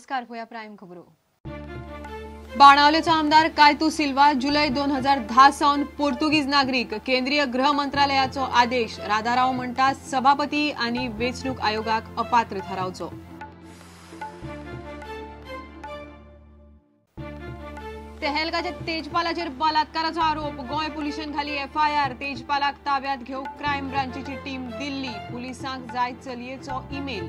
नमस्कार, होया प्राईम खबरो. बाणावलेचो आमदार कायतू सिल्वा जुलै 2010 सावन पोर्तुगीज नागरिक. केंद्रीय गृह मंत्रालयाचो आदेश. राधाराव म्हणटा सभापती आणि वेंचणूक आयोगाक अपात्र थारावचो. तेहलगाच्या तेजपालाचेर बलात्काराचो आरोप. गोंय पुलिसांन खाली एफआयआर. तेजपालाक ताब्यात घेवंक क्रायम ब्रांचीची टीम दिल्ली. पुलिसांक जाय चलयेचो ईमेल.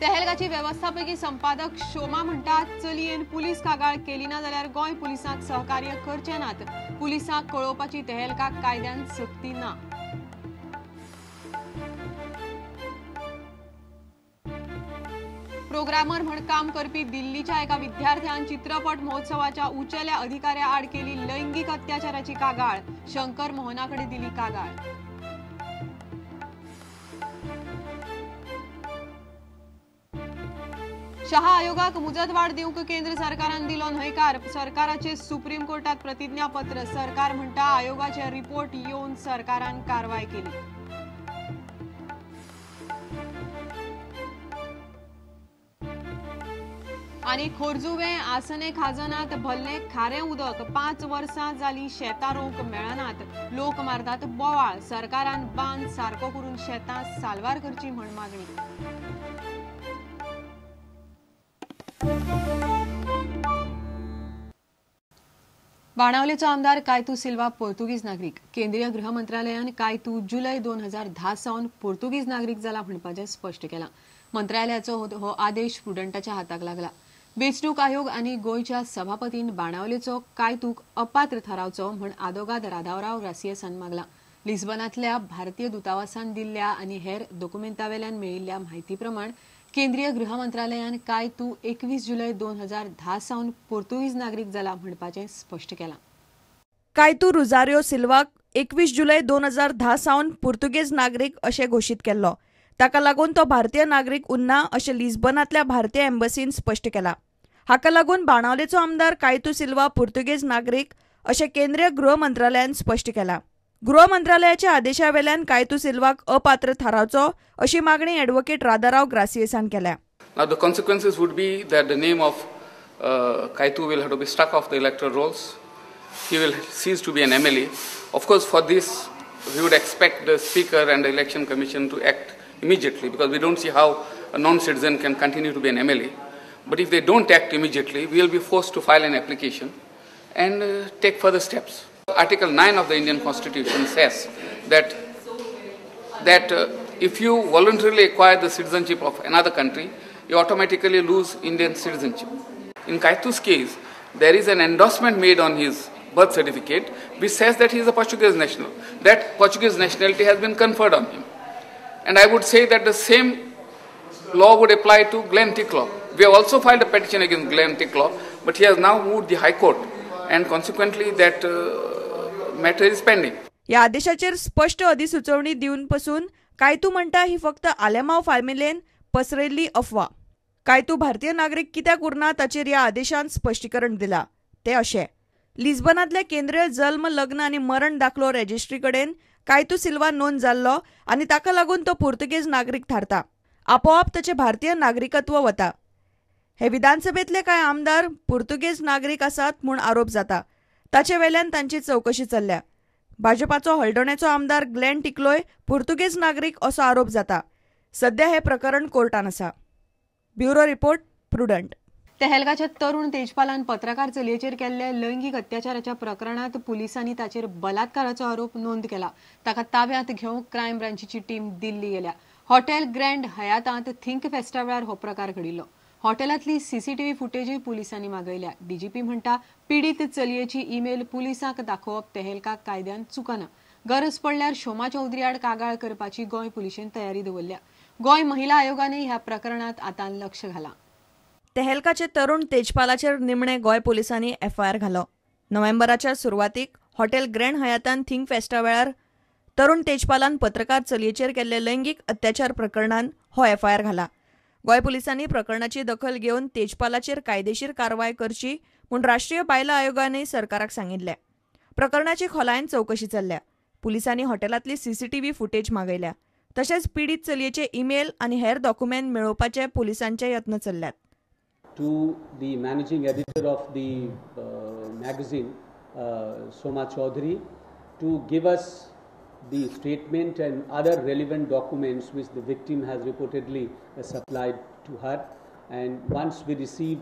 तेहलगाची व्यवस्थापकीय संपादक शोमा म्हणटा चलयेन पुलीस कागाळ केली ना जाल्यार गोंय पुलिसांक सहकार्य करचे नात. पुलिसांक कळोवपाची तेहलगाक कायद्यान सक्ती ना. प्रोग्रामर म्हण काम करपी दिल्लीच्या एका विद्यार्थ्यान चित्रपट महोत्सवाच्या उंचेल्या अधिकाऱ्या आड केली लैंगिक अत्याचाराची कागाळ. शंकर मोहनाकडे दिली कागाळ. शहा आयोगाक मुजतवाड दिवंक केंद्र सरकारान दिलो न्हयकार. सरकाराचे सुप्रीम कोर्टात प्रतिज्ञापत्र. सरकार म्हणटा आयोगाचे रिपोर्ट येवन सरकारान कारवाय केली. आणि खोर्जुवे आसने खाजनात भल्ले खारे उदक. 5 वर्सां जाली शेतां रोवंक मेळनात. लोक मारतात बोवाळ. सरकारान बांद सारको करून शेतां साल्वार करची म्हण मागणी. बाणावलेचो आमदार कायतू सिल्वा पोर्तुगीज नागरिक. केंद्रीय गृह मंत्रालयान कायतू जुलै 2010 सावन पोर्तुगीज नागरिक जाला म्हणपाचें स्पश्ट केलां. मंत्रालयाचो हो आदेश प्रुडंटाच्या हाताक लागला. वेंचणूक आयोग आनी गोंयच्या सभापतीन बाणावलेचो कायतूक अपात्र थारावचो म्हण आदोगाद राधावराव ग्रासियसान मागला. लिस्बनांतल्या भारतीय दुतावासान दिल्ल्या आनी हेर डॉक्युमेंटावेल्यान मेळिल्ल्या म्हायती प्रमाण केंद्रीय गृह मंत्रालयान कायतू 21 जुलै 2010 सावन पोर्तुगीज नागरिक जाला म्हणपाचें स्पश्ट केलां. कायतू रोझारियो सिल्वाक 21 जुलै 2010 सावन पोर्तुगेज नागरीक अशें घोशीत केल्लो. ताका लागून तो भारतीय नागरीक उरना अशें लिस्बनांतल्या भारतीय एम्बसीन स्पश्ट केलां. हाका लागून बाणावलेचो आमदार कायतू सिल्वा पोर्तुगेज नागरीक अशें केंद्रीय गृह मंत्रालयान स्पश्ट केलां. गृह मंत्रालयाच्या आदेशावेल्यान कायतू सिल्वाक अपात्र थारावचो अशी मागणी ॲडव्होकेट राधाराव ग्रासियसान केल्या. Now the consequences would be that the name of Kaitu will have to be struck off the electoral rolls. He will cease to be an MLA. Of course, for this, we would expect the Speaker and the Election Commission to act immediately because we don't see how a non-citizen can continue to be an MLA. But if they don't act immediately, we will be forced to file an application and take further steps. Article 9 of the Indian Constitution says that if you voluntarily acquire the citizenship of another country, you automatically lose Indian citizenship. In Kaitu's case, there is an endorsement made on his birth certificate which says that he is a Portuguese national. That Portuguese nationality has been conferred on him. And I would say that the same law would apply to Glenn Ticklow. We have also filed a petition against Glenn Ticklow, but he has now moved the High Court, and consequently that matter is pending. या आदेशाचेर स्पष्ट अधिसुचोवणी दिवन पासून कायतू म्हणटा ही फक्त आलेमांव फामिलेन पसरयल्ली अफवा. कायतू भारतीय नागरीक कित्याक उरना ताचेर ह्या आदेशान स्पश्टीकरण दिलां. ते अशें लिस्बनांतल्या केंद्रीय जल्म लग्न आनी मरण दाखलो रजिस्ट्री कडेन कायतू सिल्वा नोंद जाल्लो आनी ताका लागून तो पोर्तुगेज नागरीक थारता. आपोआप ताचें भारतीय नागरिकत्व वता. हे विधानसभेतले कांय आमदार पोर्तुगेज नागरीक आसात म्हूण आरोप जाता. ताचे वेल्यान तांची चवकशी चल्ल्या. भाजपाचो हळडोणेचो आमदार ग्लेन टिक्लोय पोर्तुगेज नागरीक असो आरोप जाता. सध्या हे प्रकरण कोर्टान आसा. Bureau report, prudent. तेहलगाच्या तरुण तेजपालान पत्रकार चलयेचेर केल्ल्या लैंगिक अत्याचाराच्या प्रकरणात पुलिसांनी ताचेर बलात्काराचो आरोप नोंद केला. ताका ताब्यांत घेवंक क्रायम ब्रांचीची टीम दिल्ली गेल्या. हॉटेल ग्रँड हयातांत थिंक फेस्टा वेळार हो प्रकार घडिल्लो. हॉटेलांतली सीसीटीव्ही फुटेजूय पुलिसांनी मागयल्या. डीजीपी म्हणटा पीडित चलयेची ईमेल पुलिसांक दाखोवप तेहलका कायद्यान चुकना. गरज पडल्यार शोमा चौधरी आड कागाळ करपाची गोंय पुलिशेन तयारी दवरल्या. गोंय महिला आयोगानय ह्या प्रकरणात आतां लक्ष घालां. तेहलकाचे तरुण तेजपालाचेर निमणे गोंय पुलिसांनी एफआयआर घालो. नोव्हेंबराच्या सुरवातीक हॉटेल ग्रँड हयातान थिंक फेस्टा वेळार तरुण तेजपालान पत्रकार चलयेचेर केल्ले लैंगिक अत्याचार प्रकरणान हो एफआयआर घाला. गोंय पुलिसांनी प्रकरणाची दखल घेवन तेजपालाचेर कायदेशीर कारवाय करची म्हूण राष्ट्रीय बायलां आयोगानय सरकाराक सांगिल्लें. प्रकरणाची खोलायेन चवकशी चल्ल्या. पुलिसांनी हॉटेलांतली सीसीटीव्ही फुटेज मागयल्या. तशेंच पीडित चलयेचे ईमेल आनी हेर डॉक्युमेंट मेळोवपाचे पुलिसांचे यत्न चल्ल्यात. To the managing editor of the magazine, Soma Chaudhary, to give us the statement and other relevant documents which the victim has reportedly supplied to her. And once we receive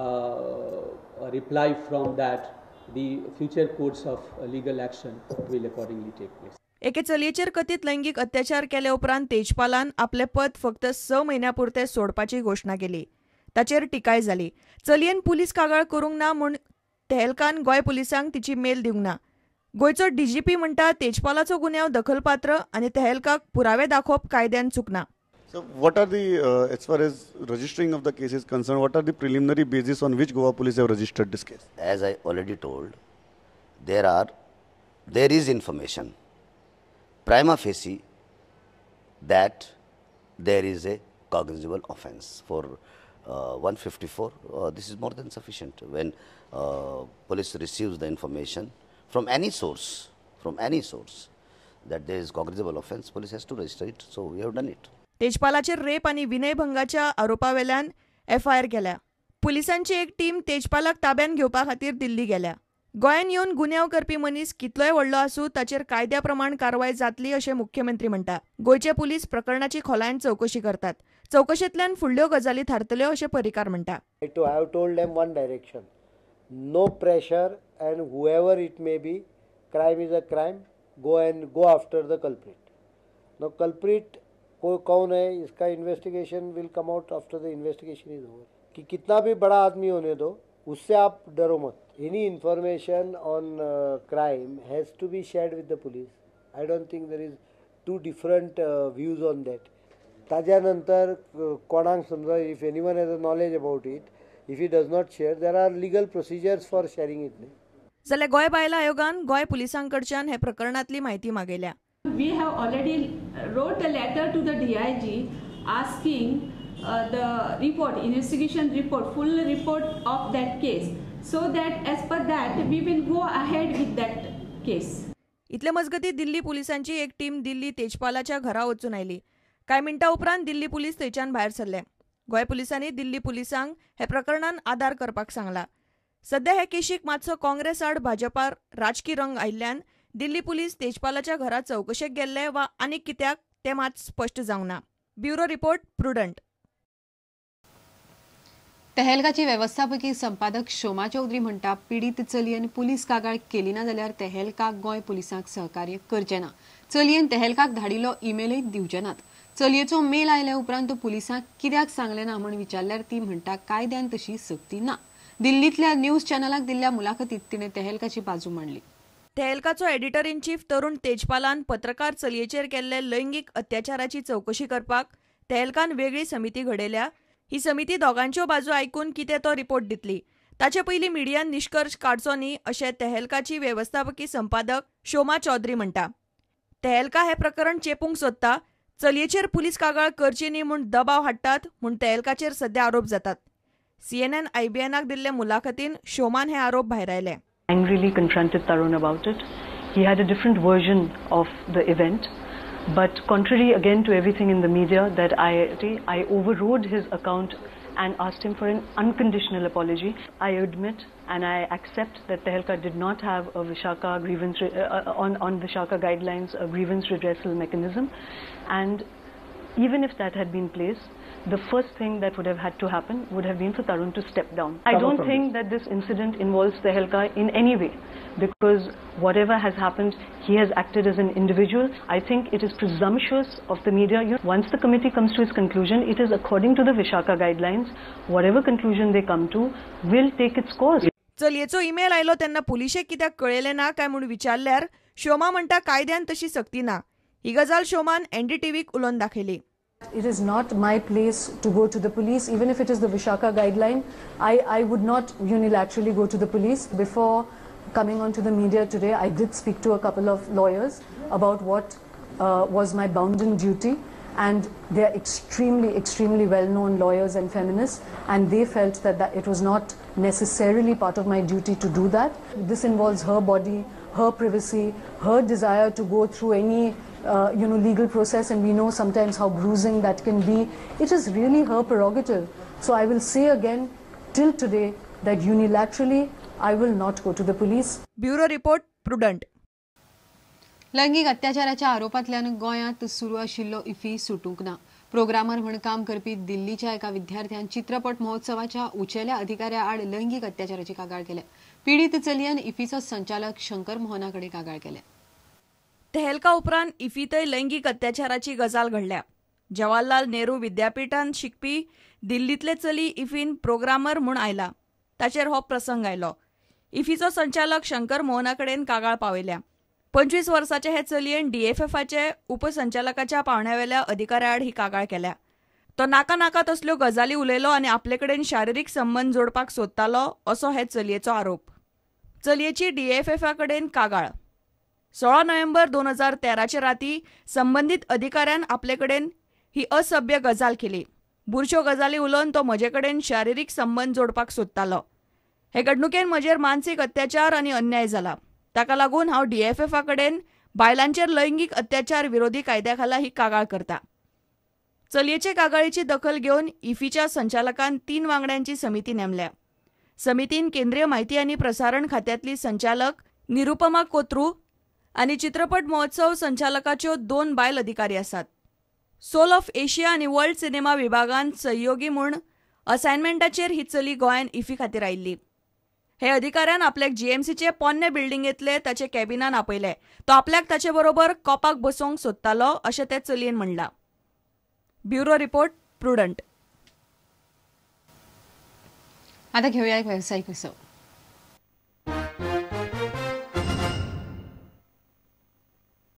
a reply from that, the future course of legal action will accordingly take place. एके चलयेचेर कथीत लैंगीक अत्याचार केले उपरांत तेजपालान आपले पद फक्त 6 म्हयन्यांपुरते सोडपाची घोषणा केली. ताचेर टिकाय जाली. चलयेन पुलीस कागाळ करूंक ना म्हूण तेहलकान गोंय पुलिसांक तिची मेल दिवंक ना. गोंयचो डीजीपी म्हणटा तेजपालाचो गुन्यांव दखलपात्र आनी तेहलकाक पुरावे दाखोवप कायद्यान चुकना. So what are the, as far as registering of the case is concerned, what are the preliminary basis on which Goa police have registered this case? As I already told, there is information prima facie that there is a cognizable offence for 154. This is more than sufficient. When police receives the information from any source, that there is cognizable offence, police has to register it. So we have done it. तेजपालाचेर rape आनी विनयभंगाच्या आरोपावेल्यान FIR केल्या. पुलिसांची एक team तेजपालाक ताब्यान घेवपा खातीर दिल्ली गेल्या. गोंयान येवन गुन्यांव करपी मनीस कितलोय व्हडलो आसूं ताचेर कायद्या प्रमाण कारवाय जातली अशें मुख्यमंत्री म्हणटा. गोंयचे पुलीस प्रकरणाची खोलायेन चवकशी करतात. चवकशेंतल्यान फुडल्यो गजाली थारतल्यो अशें परिकार म्हणटा. I have told them one direction. No pressure, and whoever it may be, crime is a crime. Go after the culprit. Now culprit कौन है इसका investigation will come out after the investigation is over. कि कितना भी बड़ा आदमी होने दो, उससे आप डरो मत. Any information on crime has to be shared with the police. I don't think there is two different views on that. ताज्यानंतर कोणाक समजा if anyone has a knowledge about it, if he does not share, there are legal procedures for sharing it. जाल्यार गोंय बायला आयोगान गोंय पुलिसांकडच्यान हे प्रकरणातली माहिती मागयल्या. We have already wrote a letter to the DIG asking the report, investigation report, full report of that case, so that as per that we will go ahead with that case. इतले मजगती दिल्ली पुलिसांची एक team Delhi तेजपालाच्या घरा वचून oily. कांय मिनटां उपरांत Delhi police थंयच्यान भायर सरले. गोंय पुलिसांनी दिल्ली पुलिसांक हे प्रकरणान आदार करपाक सांगला. सध्या हे केशीक मातसो काँग्रेस आड भाजपार राजकी रंग आयिल्ल्यान दिल्ली पुलीस तेजपालाच्या घरा चवकशेक गेल्ले वा आनी कित्याक ते मात स्पश्ट जावंक ना. Bureau report prudent. तेहलकाची वेवस्थापकीय संपादक शोमा चौधरी म्हणटा पीडित चलयेन पुलीस कागाळ केली ना जाल्यार तेहलकाक गोंय पुलिसांक सहकार्य करचे ना. चलयेन तेहलकाक धाडिल्लो ईमेलय दिवचे नात. चलयेचो मेल आयले उपरांत तो पुलिसांक कित्याक सांगले ना म्हूण विचारल्यार ती म्हणटा कायद्यान तशी सक्ती ना. दिल्लींतल्या न्यूज चॅनलाक दिल्ल्या मुलाखतीत तिणें तेहलकाची बाजू मांडली. तेहलकाचो एडिटर इन चीफ तरुण तेजपालान पत्रकार चलयेचेर केल्ले लैंगीक अत्याचाराची चवकशी करपाक तेहलकान वेगळी समिती घडयल्या. ही समिती दोगांच्यो बाजू आयकून कितें तो रिपोर्ट दितली. ताचे पयलीं मिडियान निश्कर्श काडचो न्ही अशें तेहलकाची वेवस्थापकीय संपादक शोमा चौधरी म्हणटा. तेहलका हे प्रकरण चेपूंक सोदता. चलयेचेर पुलीस कागाळ करची न्ही म्हूण दबाव हाडटात म्हूण तेहलकाचेर सध्या आरोप जातात. CNN IBNक दिल्ले मुलाखतीन शोमान हे आरोप भायर आयले. Angrily confronted Tarun about it. He had a different version of the event, but contrary again to everything in the media, that I overrode his account and asked him for an unconditional apology. I admit and I accept that Tehelka did not have a Vishaka grievance on Vishaka guidelines a grievance redressal mechanism, and even if that had been placed, the first thing that would have had to happen would have been for Tarun to step down. I don't think that this incident involves Tehelka in any way, because whatever has happened, he has acted as an individual. I think it is presumptuous of the media. Once the committee comes to its conclusion, it is according to the Vishaka guidelines. Whatever conclusion they come to will take its course. चलयेचो email आयलो तेन्ना पुलिशेक कित्याक कळयलें ना काय म्हूण विचारल्यार शोमा म्हणटा कायद्यान तशी सक्ती ना. ही गजाल शोमान NDTVक उलोवन दाखयली. It is not my place to go to the police, even if it is the Vishaka guideline. I would not unilaterally go to the police. Before coming onto the media today, I did speak to a couple of lawyers about what was my bounden duty, and they are extremely well-known lawyers and feminists, and they felt that it was not necessarily part of my duty to do that. This involves her body, her privacy, her desire to go through any legal process, and we know sometimes how bruising that can be. It is really her prerogative. So I will say again, till today, that unilaterally I will not go to the police. Bureau report prudent. लैंगिक अत्याचाराच्या आरोपांतल्यान गोंयांत सुरू आशिल्लो iffy सुटूंक ना. Programmer म्हूण काम करपी दिल्लीच्या एका विद्यार्थ्यान चित्रपट महोत्सवाच्या उंचेल्या अधिकाऱ्या आड लैंगिक अत्याचाराची कागाळ केल्या. पीडित चलयेन इफीचो संचालक शंकर मोहनाकडे कागाळ केल्या. तेहलका उपरांत इफीतय लैंगिक अत्याचाराची गजाल घडल्या. जवाहरलाल नेहरू विद्यापीठांत शिकपी दिल्लीतले चली इफीन प्रोग्रामर म्हूण आयला. ताचेर हो प्रसंग आयलो. इफीचो संचालक शंकर मोहनाकडेन कागाळ पावयल्या. 25 वर्साचे हे चलयेन DFFचे उपसंचालकाच्या पावण्यावेल्या अधिकाऱ्याआड ही कागाळ केल्या. तो नाका तसल्यो गजाली उलयलो आनी आपलेकडेन शारिरीक संबंध जोडपाक सोदतालो असो हे चलयेचो आरोप. चलयेची DFFकडेन कागाळ. 16 नोव्हेंबर 2013 राती संबंधीत अधिकाऱ्यान आपलेकडेन ही असभ्य गजाल केली. बुरश्यो गजाली उलोवन तो म्हजेकडेन शारिरीक संबंध जोडपाक सोदतालो. हे घडणुकेन म्हजेर मानसीक अत्याचार आनी अन्याय जाला. ताका लागून हांव DFFकडेन बायलांचेर लैंगिक अत्याचार विरोधी कायद्याखाला ही कागाळ करता. चलयेचे कागाळीची दखल घेवन इफीच्या संचालकान 3 वांगड्यांची समिती नेमल्या. समितीन केंद्रीय म्हायती आनी प्रसारण खात्यांतली संचालक निरुपमा कोत्रू आनी चित्रपट महोत्सव संचालकाच्यो 2 बायल अधिकारी आसात. सोल ऑफ एशिया आनी वर्ल्ड सिनेमा विभागांत सहयोगी म्हूण असायनमेंटाचेर ही चली गोंयान इफी खातीर आयिल्ली. हे अधिकाऱ्यान आपल्याक GMCचे पोन्ने बिल्डिंगेंतले ताचे कॅबिनान आपयले. तो आपल्याक ताचे बरोबर कॉपाक बसोवंक सोदतालो अशें ते चलयेन म्हणलां. Bureau report prudent. आता घेऊया एक व्यावसायिक विसव.